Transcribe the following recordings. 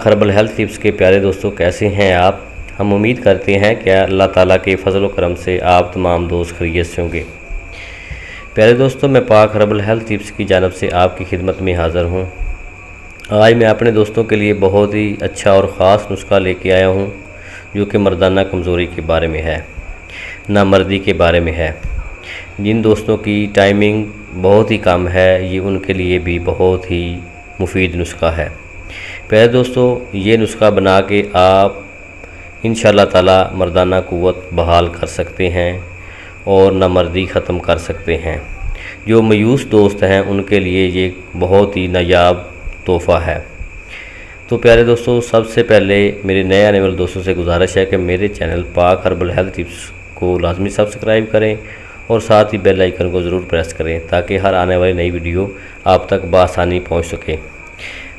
Herbal health tips کے پیارے دوستوں، کیسے ہیں آپ؟ ہم امید کرتے ہیں کہ اللہ تعالیٰ کے فضل و کرم سے آپ تمام دوست خیریت سے ہوں گے۔ پیارے دوستوں، میں پاک ہربل ہیلتھ ٹپس کی جانب سے آپ کی خدمت میں حاضر ہوں۔ آج میں اپنے دوستوں کے لیے بہت ہی اچھا اور خاص نسخہ لے کے آیا ہوں، جو کہ مردانہ کمزوری کے بارے میں ہے، نامردی کے بارے میں ہے۔ جن دوستوں کی ٹائمنگ بہت ہی کم ہے، یہ ان کے لیے بھی بہت ہی مفید نسخہ ہے۔ پیارے دوستوں، یہ نسخہ بنا کے آپ انشاءاللہ تعالی مردانہ قوت بحال کر سکتے ہیں اور نامردی ختم کر سکتے ہیں۔ جو مایوس دوست ہیں ان کے لیے یہ بہت ہی نایاب تحفہ ہے۔ تو پیارے دوستوں، سب سے پہلے میرے نئے آنے والے دوستوں سے گزارش ہے کہ میرے چینل پاک ہربل ہیلتھ ٹپس کو لازمی سبسکرائب کریں اور ساتھ ہی بیل آئیکن کو ضرور پریس کریں تاکہ ہر آنے والی نئی ویڈیو آپ تک بآسانی پہنچ سکے۔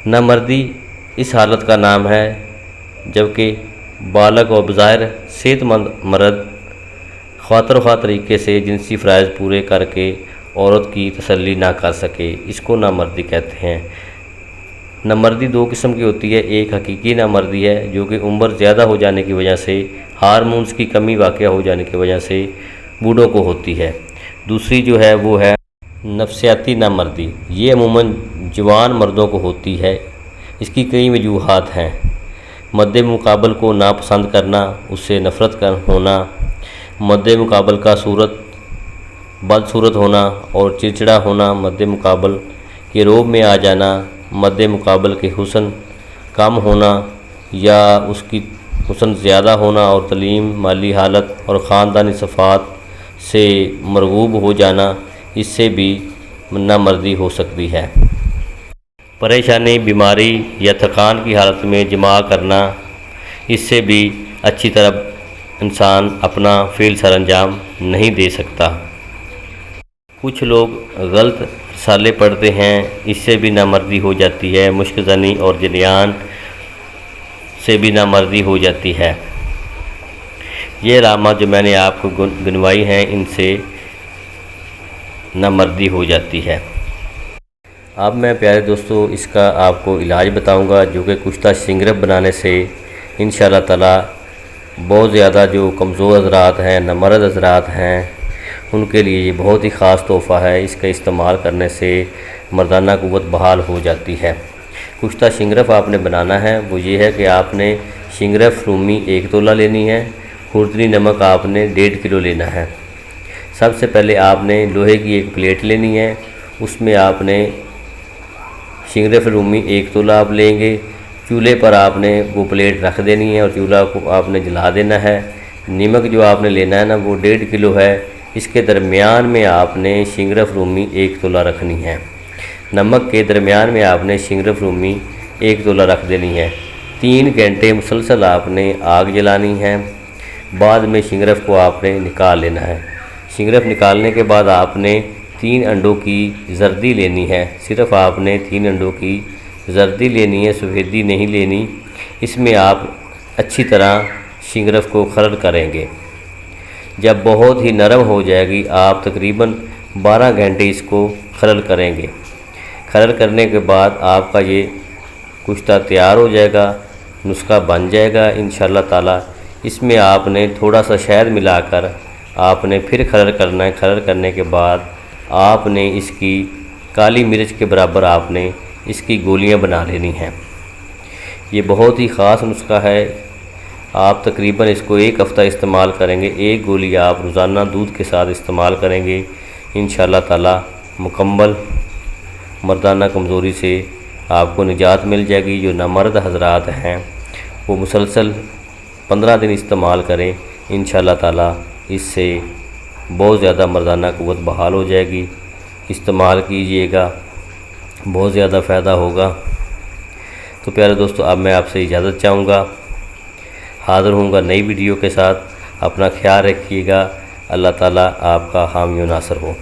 نامردی اس حالت کا نام ہے جبکہ بالغ اور بظاہر صحت مند مرد خاطر خواہ طریقے سے جنسی فرائض پورے کر کے عورت کی تسلی نہ کر سکے، اس کو نامردی کہتے ہیں۔ نامردی دو قسم کی ہوتی ہے، ایک حقیقی نامردی ہے جو کہ عمر زیادہ ہو جانے کی وجہ سے، ہارمونز کی کمی واقع ہو جانے کی وجہ سے بوڑھوں کو ہوتی ہے۔ دوسری جو ہے وہ ہے نفسیاتی نامردی، یہ عموماً جوان مردوں کو ہوتی ہے۔ اس کی کئی وجوہات ہیں۔ مد مقابل کو ناپسند کرنا، اس سے نفرت ہونا، مد مقابل کا بدصورت ہونا اور چڑچڑا ہونا، مد مقابل کے روب میں آ جانا، مد مقابل کے حسن کم ہونا یا اس کی حسن زیادہ ہونا اور تعلیم، مالی حالت اور خاندانی صفات سے مرغوب ہو جانا، اس سے بھی نامردی ہو سکتی ہے۔ پریشانی، بیماری یا تھکان کی حالت میں جماع کرنا، اس سے بھی اچھی طرح انسان اپنا فعل سر انجام نہیں دے سکتا۔ کچھ لوگ غلط رسالے پڑھتے ہیں، اس سے بھی نامردی ہو جاتی ہے۔ مشک زنی اور جریان سے بھی نامردی ہو جاتی ہے۔ یہ علامات جو میں نے آپ کو گنوائی ہیں، ان سے نامردی ہو جاتی ہے۔ اب میں پیارے دوستوں اس کا آپ کو علاج بتاؤں گا، جو کہ کشتہ شنگرف بنانے سے انشاءاللہ تعالی بہت زیادہ جو کمزور حضرات ہیں، نامرد حضرات ہیں، ان کے لیے یہ بہت ہی خاص تحفہ ہے۔ اس کا استعمال کرنے سے مردانہ قوت بحال ہو جاتی ہے۔ کشتہ شنگرف آپ نے بنانا ہے، وہ یہ ہے کہ آپ نے شنگرف رومی 1 تولہ لینی ہے، خوردنی نمک آپ نے 1.5 کلو لینا ہے۔ سب سے پہلے آپ نے لوہے کی ایک پلیٹ لینی ہے، اس میں آپ نے شنگرف رومی 1 تولہ آپ لیں گے۔ چولہے پر آپ نے وہ پلیٹ رکھ دینی ہے اور چولہا کو آپ نے جلا دینا ہے۔ نمک جو آپ نے لینا ہے نا، وہ 1.5 کلو ہے، اس کے درمیان میں آپ نے شنگرف رومی 1 تولہ رکھنی ہے۔ نمک کے درمیان میں آپ نے شنگرف رومی 1 تولہ رکھ دینی ہے۔ 3 گھنٹے مسلسل آپ نے آگ جلانی ہے۔ بعد میں شنگرف کو آپ نے نکال لینا ہے۔ شنگرف نکالنے کے بعد آپ نے 3 انڈوں کی زردی لینی ہے۔ صرف آپ نے 3 انڈوں کی زردی لینی ہے، سفیدی نہیں لینی۔ اس میں آپ اچھی طرح شنگرف کو خرد کریں گے۔ جب بہت ہی نرم ہو جائے گی، آپ تقریباً 12 گھنٹے اس کو خرد کریں گے۔ خرد کرنے کے بعد آپ کا یہ کشتہ تیار ہو جائے گا، نسخہ بن جائے گا انشاءاللہ تعالی۔ اس میں آپ نے تھوڑا سا شہد ملا کر آپ نے پھر خرد کرنا ہے۔ خرد کرنے کے بعد آپ نے اس کی کالی مرچ کے برابر آپ نے اس کی گولیاں بنا لینی ہیں۔ یہ بہت ہی خاص نسخہ ہے۔ آپ تقریباً اس کو 1 ہفتہ استعمال کریں گے۔ 1 گولی آپ روزانہ دودھ کے ساتھ استعمال کریں گے، انشاءاللہ تعالی مکمل مردانہ کمزوری سے آپ کو نجات مل جائے گی۔ جو نامرد حضرات ہیں وہ مسلسل 15 دن استعمال کریں، انشاءاللہ تعالی اس سے بہت زیادہ مردانہ قوت بحال ہو جائے گی۔ استعمال کیجئے گا، بہت زیادہ فائدہ ہوگا۔ تو پیارے دوستو، اب میں آپ سے اجازت چاہوں گا، حاضر ہوں گا نئی ویڈیو کے ساتھ۔ اپنا خیال رکھیے گا۔ اللہ تعالیٰ آپ کا حامی و ناصر ہو۔